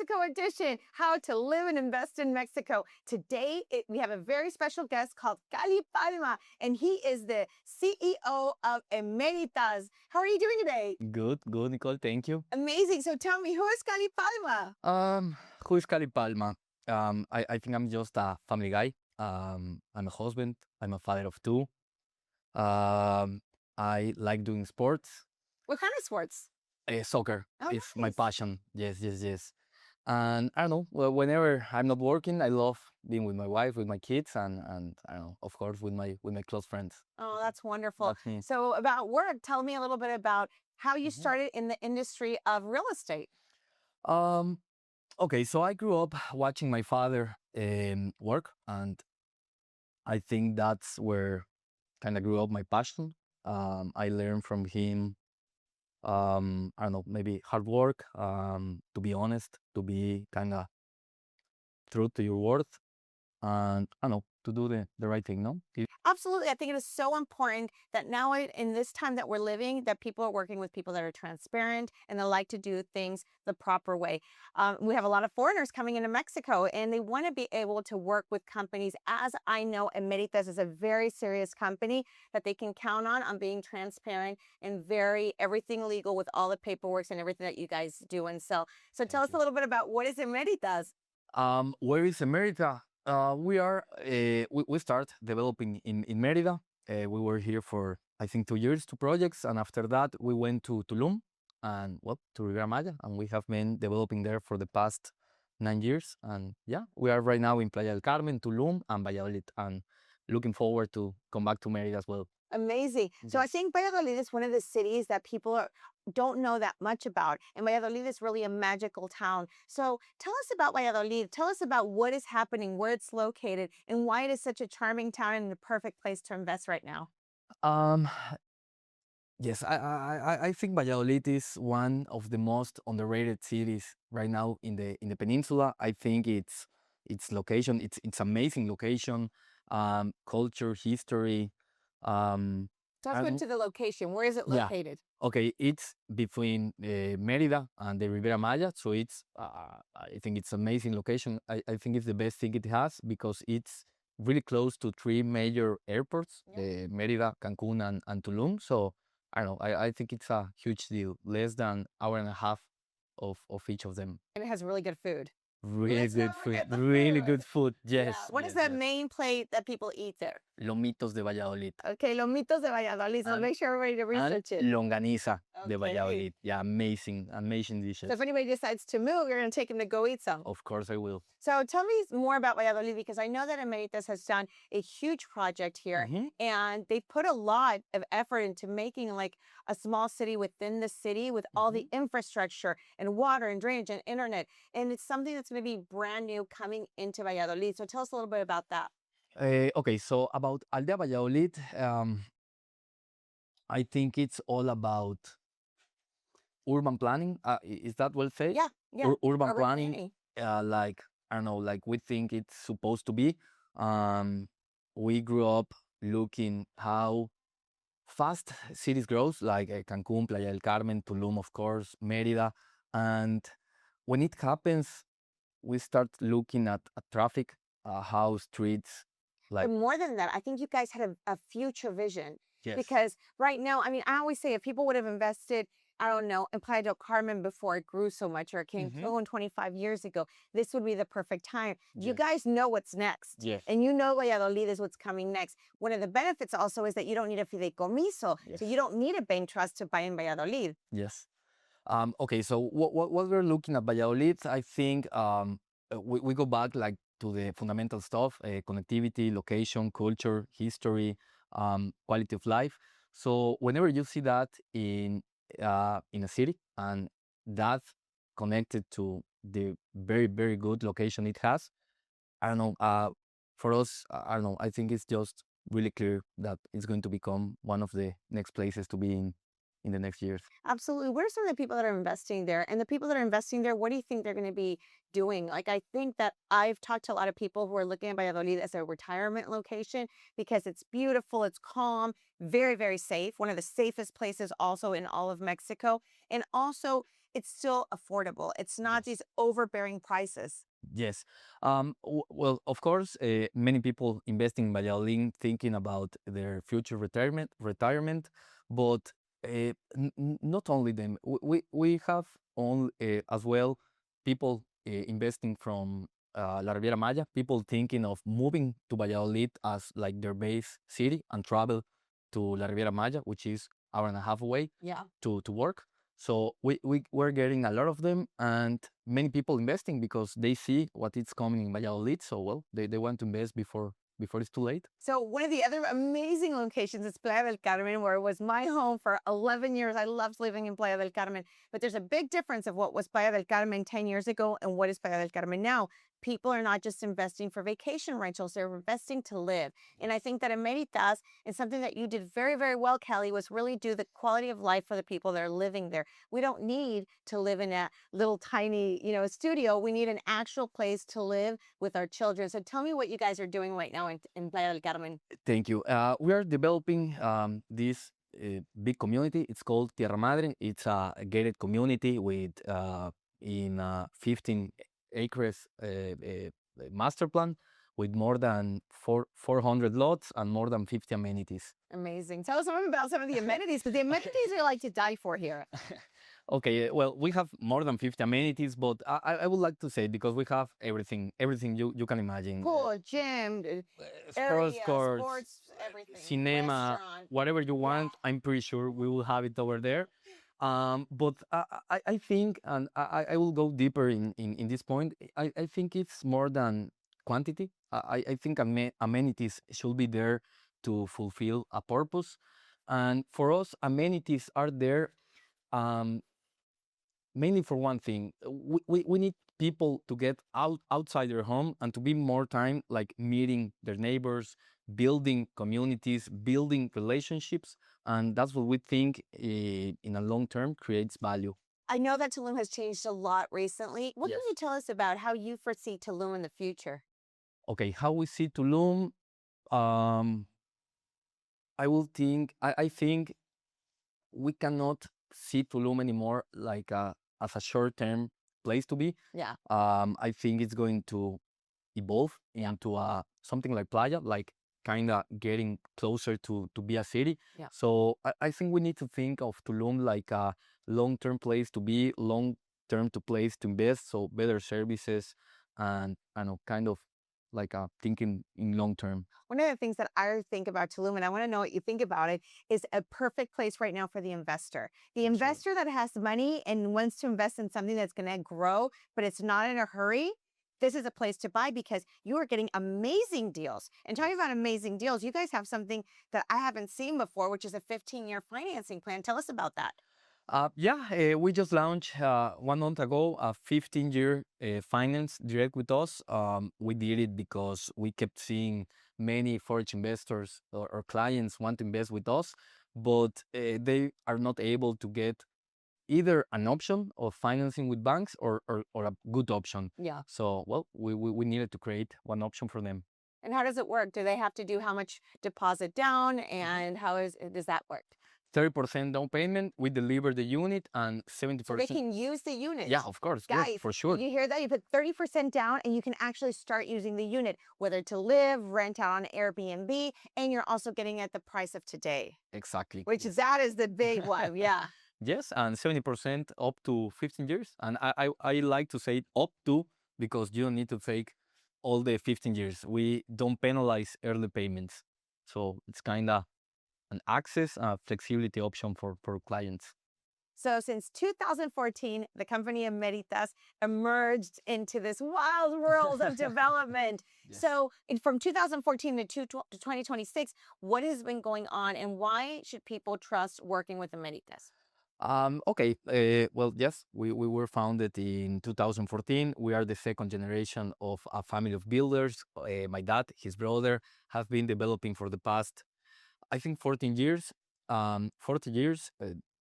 Mexico edition, how to live and invest in Mexico. Today, we have a very special guest called Cali Palma, and he is the CEO of Emeritas. How are you doing today? Good, Nicole. Thank you. Amazing. So tell me, who is Cali Palma? Who is Cali Palma? I think I'm just a family guy. I'm a husband. I'm a father of two. I like doing sports. What kind of sports? Soccer is my Nice. passion. Yes. And I don't know. Well, whenever I'm not working, I love being with my wife, with my kids, and I don't know, of course, with my close friends. Oh, that's wonderful. That's me. So about work, tell me a little bit about how you started in the industry of real estate. Okay, so I grew up watching my father work, and I think that's where kind of grew up my passion. I learned from him. I don't know, maybe hard work. To be honest, to be kind of true to your worth, and I don't know, to do the right thing. No. Absolutely. I think it is so important that now in this time that we're living, that people are working with people that are transparent and they like to do things the proper way. We have a lot of foreigners coming into Mexico and they want to be able to work with companies. As I know, Emeritas is a very serious company that they can count on being transparent and everything legal with all the paperwork and everything that you guys do and sell. So tell us a little bit about what is Emeritas. Where is Emerita? We start developing in Merida. We were here for I think 2 years, 2 projects, and after that we went to Tulum and to Riviera Maya, and we have been developing there for the past 9 years. And yeah, we are right now in Playa del Carmen, Tulum, and Valladolid, and looking forward to come back to Merida as well. Amazing. So I think Valladolid is one of the cities that people don't know that much about. And Valladolid is really a magical town. So tell us about Valladolid. Tell us about what is happening, where it's located, and why it is such a charming town and the perfect place to invest right now. Um, yes, I think Valladolid is one of the most underrated cities right now in the peninsula. I think its location, it's amazing location, culture, history. Let's go to the location. Where is it Yeah. located? Okay, it's between Merida and the Riviera Maya, so it's I think it's amazing location. I think it's the best thing it has because it's really close to 3 major airports, Merida, Cancun, and Tulum. So I don't know, I think it's a huge deal. Less than hour and a half of each of them. And it has really good food. Really Let's good not food. forget the Really food. good food. Yes. What is yes, the yes. main plate that people eat there? Lomitos de Valladolid. Okay, lomitos de Valladolid. So And- make sure everybody to And research it. longaniza de Okay. Valladolid. Yeah, amazing dishes. So if anybody decides to move, you're going to take them to go eat some. Of course I will. So tell me more about Valladolid, because I know that Emeritas has done a huge project here, and they put a lot of effort into making like a small city within the city with all the infrastructure and water and drainage and internet. And it's something that's going to be brand new coming into Valladolid. So tell us a little bit about that. Okay, so about Aldea Valladolid, I think it's all about urban planning. Is that well said? Yeah. Urban planning, like, I don't know, like we think it's supposed to be. We grew up looking how fast cities grows, like Cancun, Playa del Carmen, Tulum, of course, Merida. And when it happens, we start looking at traffic, how streets, like, But more than that, I think you guys had a future vision. yes. Because right now, I mean, I always say if people would have invested, I don't know, in Playa del Carmen before it grew so much, or it came through 25 years ago, this would be the perfect time. You guys know what's next. Yes. And you know Valladolid is what's coming next. One of the benefits also is that you don't need a fideicomiso. So you don't need a bank trust to buy in Valladolid. Yes. Okay, so what we're looking at Valladolid, I think we go back like to the fundamental stuff, connectivity, location, culture, history, quality of life. So whenever you see that in a city and that's connected to the very, very good location it has, I don't know, for us, I don't know, I think it's just really clear that it's going to become one of the next places to be in the next years. Absolutely. What are some of the people that are investing there? And the people that are investing there, what do you think they're going to be doing? Like, I think that I've talked to a lot of people who are looking at Valladolid as a retirement location because it's beautiful, it's calm, very, very safe. One of the safest places also in all of Mexico. And also, it's still affordable. It's not Yes. these overbearing prices. Yes. Well, of course, many people investing in Valladolid thinking about their future retirement, but not only them. We have on as well people investing from La Riviera Maya. People thinking of moving to Valladolid as like their base city and travel to La Riviera Maya, which is hour and a half away Yeah. to work. So we're getting a lot of them and many people investing because they see what is coming in Valladolid. So well, they want to invest before it's too late. So one of the other amazing locations is Playa del Carmen, where it was my home for 11 years. I loved living in Playa del Carmen, but there's a big difference of what was Playa del Carmen 10 years ago and what is Playa del Carmen now. People are not just investing for vacation rentals, they're investing to live. And I think that Emeritas and something that you did very, very well, Kelly, was really do the quality of life for the people that are living there. We don't need to live in a little tiny, studio. We need an actual place to live with our children. So tell me what you guys are doing right now in Playa del Carmen. Thank you. We are developing this big community. It's called Tierra Madre. It's a gated community with in 15 acres master plan with more than 400 lots and more than 50 amenities. Amazing. Tell us about some of the amenities, because the amenities are like to die for here. Okay, well, we have more than 50 amenities, but I would like to say because we have everything you can imagine. Pool, gym, Sports area, courts, sports, everything. cinema, Restaurant. whatever you Yeah. want. I'm pretty sure we will have it over there. But I think, and I will go deeper in this point. I think it's more than quantity. I think amenities should be there to fulfill a purpose. And for us, amenities are there um, mainly for one thing. We need people to get outside their home and to be more time like meeting their neighbors, building communities, building relationships, and that's what we think in a long term creates value. I know that Tulum has changed a lot recently. What can Yes. you tell us about how you foresee Tulum in the future? Okay, how we see Tulum? Um, I think we cannot see Tulum anymore like as a short term place to be. Yeah. I think it's going to evolve Yeah. into something like Playa, like kind of getting closer to be a city. Yeah. So I think we need to think of Tulum like a long-term place to be, long-term to place to invest. So better services and I know kind of like thinking in long term. One of the things that I think about Tulum, and I want to know what you think about it, is a perfect place right now for the investor. The That's right. investor that has money and wants to invest in something that's going to grow, but it's not in a hurry. This is a place to buy because you are getting amazing deals. And talking about amazing deals, you guys have something that I haven't seen before, which is a 15-year financing plan. Tell us about that. We just launched 1 month ago a 15-year finance direct with us. We did it because we kept seeing many foreign investors or clients want to invest with us, but they are not able to get either an option of financing with banks or a good option. Yeah. So, well, we needed to create one option for them. And how does it work? Do they have to do how much deposit down, and does that work? 30% down payment, we deliver the unit, and So they 70%. can use the unit. Yeah, of course. Yes, Guys, for sure. you hear that? You put 30% down and you can actually start using the unit, whether to live, rent out on Airbnb, and you're also getting at the price of today, Exactly. which Yes. that is the big one. Yeah. Yes, and 70% up to 15 years. And I like to say up to because you don't need to take all the 15 years. We don't penalize early payments. So it's kind of an access flexibility option for clients. So since 2014, the company Emeritas emerged into this wild world of development. Yes. So from 2014 to 2026, what has been going on and why should people trust working with Emeritas? Okay, well, yes, we were founded in 2014. We are the second generation of a family of builders. My dad, his brother, have been developing for the past, I think, 14 years. 40 years,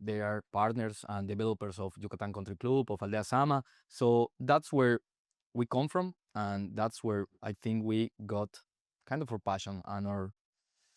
they are partners and developers of Yucatan Country Club, of Aldea Sama. So that's where we come from, and that's where I think we got kind of our passion and our.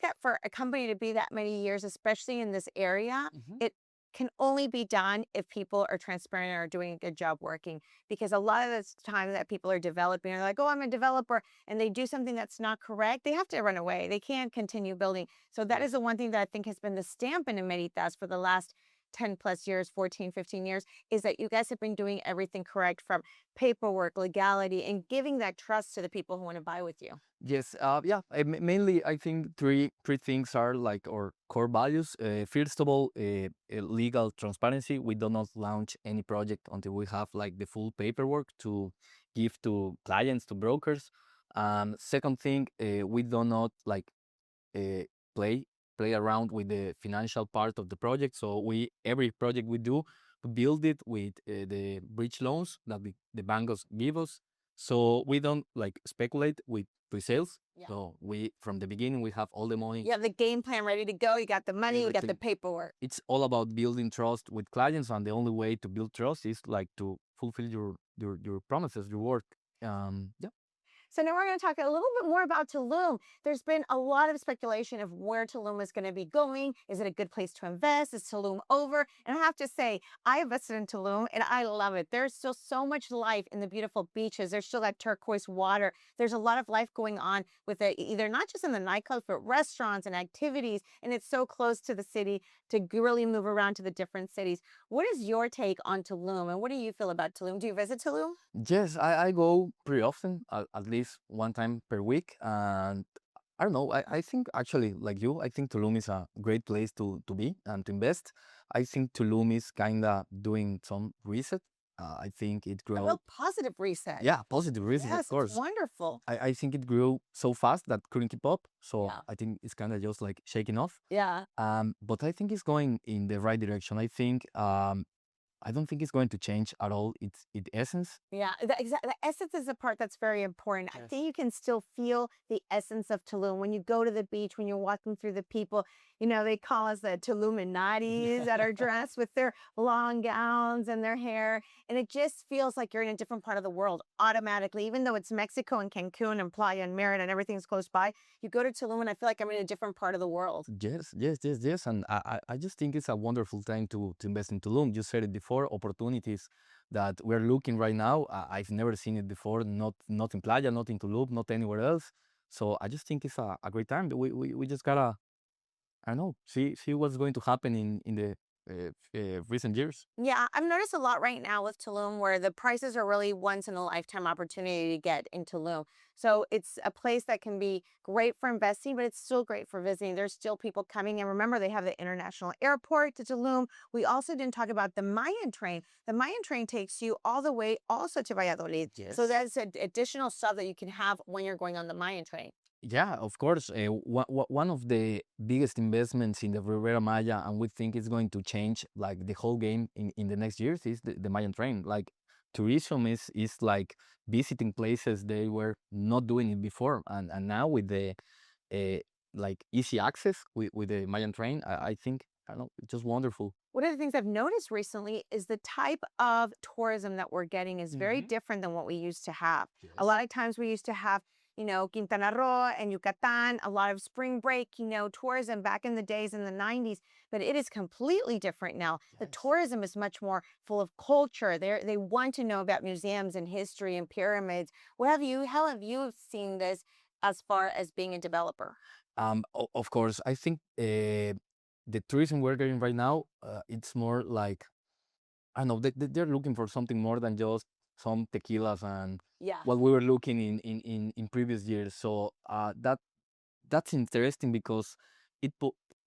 Yeah, for a company to be that many years, especially in this area, Mhm. it can only be done if people are transparent and are doing a good job working. Because a lot of the time that people are developing, are like, oh, I'm a developer, and they do something that's not correct, they have to run away. They can't continue building. So that is the one thing that I think has been the stamp in Emeritas for the last 10 plus years, 14, 15 years, is that you guys have been doing everything correct from paperwork, legality, and giving that trust to the people who want to buy with you. Yes, yeah. Mainly, I think three things are like our core values. First of all, legal transparency. We do not launch any project until we have like the full paperwork to give to clients, to brokers. Second thing, we do not like uh, play play around with the financial part of the project. So every project we do, we build it with the bridge loans that the bankers give us. So we don't like speculate with pre-sales. Yeah. So we from the beginning we have all the money. You have the game plan ready to go. You got the money, you got the paperwork. It's all about building trust with clients, and the only way to build trust is like to fulfill your promises, your work. Yeah. So now we're going to talk a little bit more about Tulum. There's been a lot of speculation of where Tulum is going to be going. Is it a good place to invest? Is Tulum over? And I have to say, I invested in Tulum and I love it. There's still so much life in the beautiful beaches. There's still that turquoise water. There's a lot of life going on with it, either not just in the nightclubs, but restaurants and activities. And it's so close to the city to really move around to the different cities. What is your take on Tulum, and what do you feel about Tulum? Do you visit Tulum? Yes, I go pretty often, at least one time per week. And I don't know, I think actually, like you, I think Tulum is a great place to be and to invest. I think Tulum is kind of doing some reset. I think it A grew. real positive reset. Yeah, positive reset, Yes, of it's course. wonderful. I think it grew so fast that couldn't keep up. So Yeah. I think it's kind of just like shaking off. Yeah. But I think it's going in the right direction. I think I don't think it's going to change at all its essence. Yeah, the essence is the part that's very important. I Yes. think you can still feel the essence of Tulum when you go to the beach, when you're walking through the people. You know, they call us the Tuluminatis that are dressed with their long gowns and their hair. And it just feels like you're in a different part of the world automatically, even though it's Mexico and Cancun and Playa and Merida and everything's close by. You go to Tulum and I feel like I'm in a different part of the world. Yes. And I just think it's a wonderful time to invest in Tulum. You said it before, opportunities that we're looking right now. I've never seen it before, not in Playa, not in Tulum, not anywhere else. So I just think it's a great time. We just gotta, I don't know, see what's going to happen in the recent years. Yeah, I've noticed a lot right now with Tulum where the prices are really once in a lifetime opportunity to get in Tulum. So it's a place that can be great for investing, but it's still great for visiting. There's still people coming. And remember, they have the international airport to Tulum. We also didn't talk about the Mayan train. The Mayan train takes you all the way also to Valladolid. So Yes. that's an additional stuff that you can have when you're going on the Mayan train. Yeah, of course. One of the biggest investments in the Rivera Maya, and we think it's going to change like the whole game in the next years, is the Mayan train. Like tourism is like visiting places they were not doing it before, and now with the uh, like easy access with the Mayan train, I think I don't know, it's just wonderful. One of the things I've noticed recently is the type of tourism that we're getting is very different than what we used to have. A lot of times we used to have, you know, Quintana Roo and Yucatan, a lot of spring break, you know, tourism back in the days in the 90s, but it is completely different now. The Yes. tourism is much more full of culture. They want to know about museums and history and pyramids. How have you seen this as far as being a developer? Of course, I think the tourism we're getting right now, it's more like I don't know, they're looking for something more than just some tequilas and Yeah. what we were looking in previous years. So that's interesting because it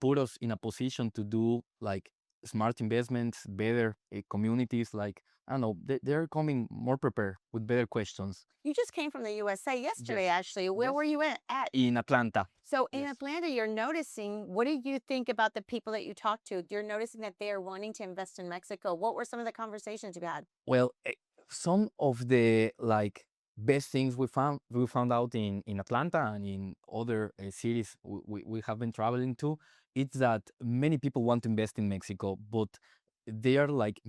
put us in a position to do like smart investments, better communities. Like I don't know, they're coming more prepared with better questions. You just came from the USA yesterday, Yes. actually. Where Yes. were you at? In Atlanta. So in Yes. Atlanta, you're noticing, what do you think about the people that you talk to? You're noticing that they are wanting to invest in Mexico. What were some of the conversations you had? Well, some of the like best things we found out in Atlanta and in other cities we have been traveling to, it's that many people want to invest in Mexico, but they are like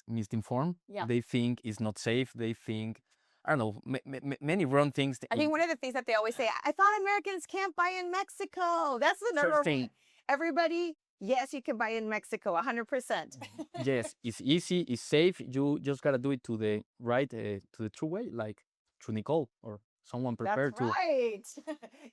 misinformed. Yeah. They think it's not safe. They think I don't know many wrong things. I think one of the things that they always say, I thought Americans can't buy in Mexico. That's the Sure number thing. one. Everybody Yes, you can buy in Mexico, 100%. Yes, it's easy, it's safe. You just gotta do it to the right, to the true way, like through Nicole or someone That's prepared to. right.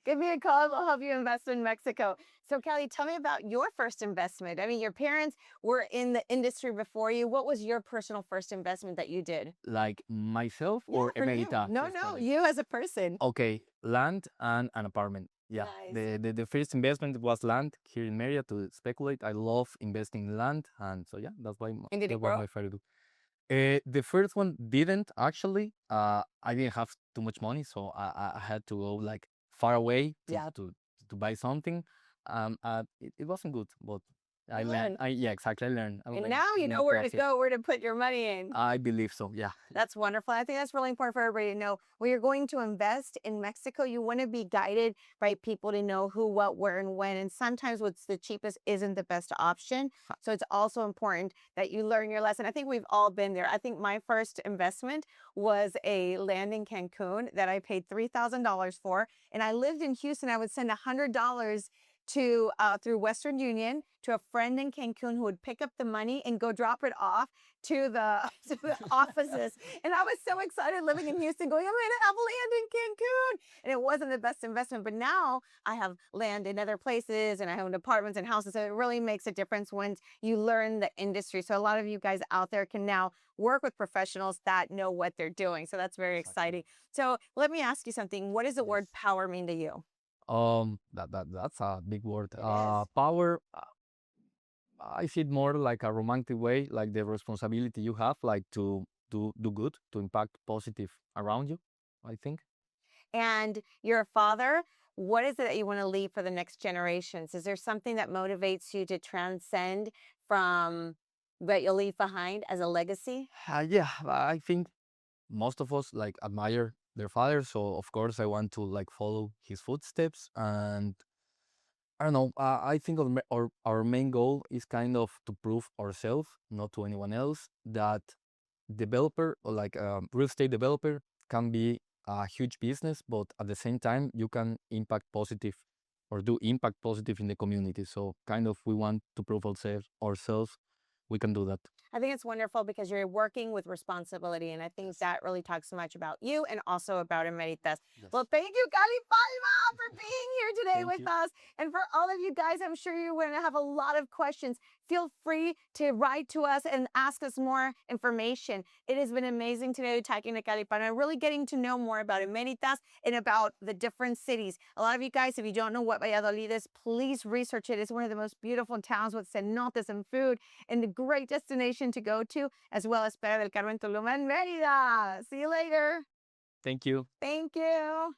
Give me a call. We'll help you invest in Mexico. So, Kelly, tell me about your first investment. I mean, your parents were in the industry before you. What was your personal first investment that you did? Like myself Yeah, or for you. Emerita No, first no, project? you as a person. Okay, land and an apartment. Yeah, Nice. the first investment was land here in Merida to speculate. I love investing in land, and so yeah, And did that it was grow? my favorite. The first one didn't actually. I didn't have too much money, so I had to go like far away Yeah. to buy something. It wasn't good, but I You learned. learn. Yeah, exactly. I learned. I And learned now you in know the where to process. go, where to put your money in. I believe so. Yeah. That's wonderful. I think that's really important for everybody to know. When you're going to invest in Mexico, you want to be guided by people to know who, what, where, and when. And sometimes what's the cheapest isn't the best option. So it's also important that you learn your lesson. I think we've all been there. I think my first investment was a land in Cancun that I paid $3,000 for. And I lived in Houston. I would send $100 to through Western Union to a friend in Cancun who would pick up the money and go drop it off to the to the offices. And I was so excited living in Houston, going, I'm gonna have land in Cancun. And it wasn't the best investment, but now I have land in other places and I own apartments and houses. So it really makes a difference when you learn the industry. So a lot of you guys out there can now work with professionals that know what they're doing. So that's very Exactly. exciting. So let me ask you something. What does the Yes. word power mean to you? That's a big word. It is. Power. I see it more like a romantic way, like the responsibility you have, like to do good, to impact positive around you. I think. And you're a father. What is it that you want to leave for the next generations? Is there something that motivates you to transcend from what you'll leave behind as a legacy? Yeah, I think most of us like admire their father, so of course I want to like follow his footsteps. And I don't know. I think our main goal is kind of to prove ourselves, not to anyone else, that developer or like a real estate developer can be a huge business, but at the same time you can impact positive or do impact positive in the community. So kind of we want to prove ourselves we can do that. I think it's wonderful because you're working with responsibility. And I think Yes. that really talks so much about you and also about Emeritas. Yes. Well, thank you, Cali Palma, for being here today Thank with you. us. And for all of you guys, I'm sure you're going to have a lot of questions. Feel free to write to us and ask us more information. It has been amazing today talking to Cali Palma, really getting to know more about Emeritas and about the different cities. A lot of you guys, if you don't know what Valladolid is, please research it. It's one of the most beautiful towns with cenotes and food and a great destination to go to, as well as Playa del Carmen, Tulum, and Merida. See you later. Thank you. Thank you.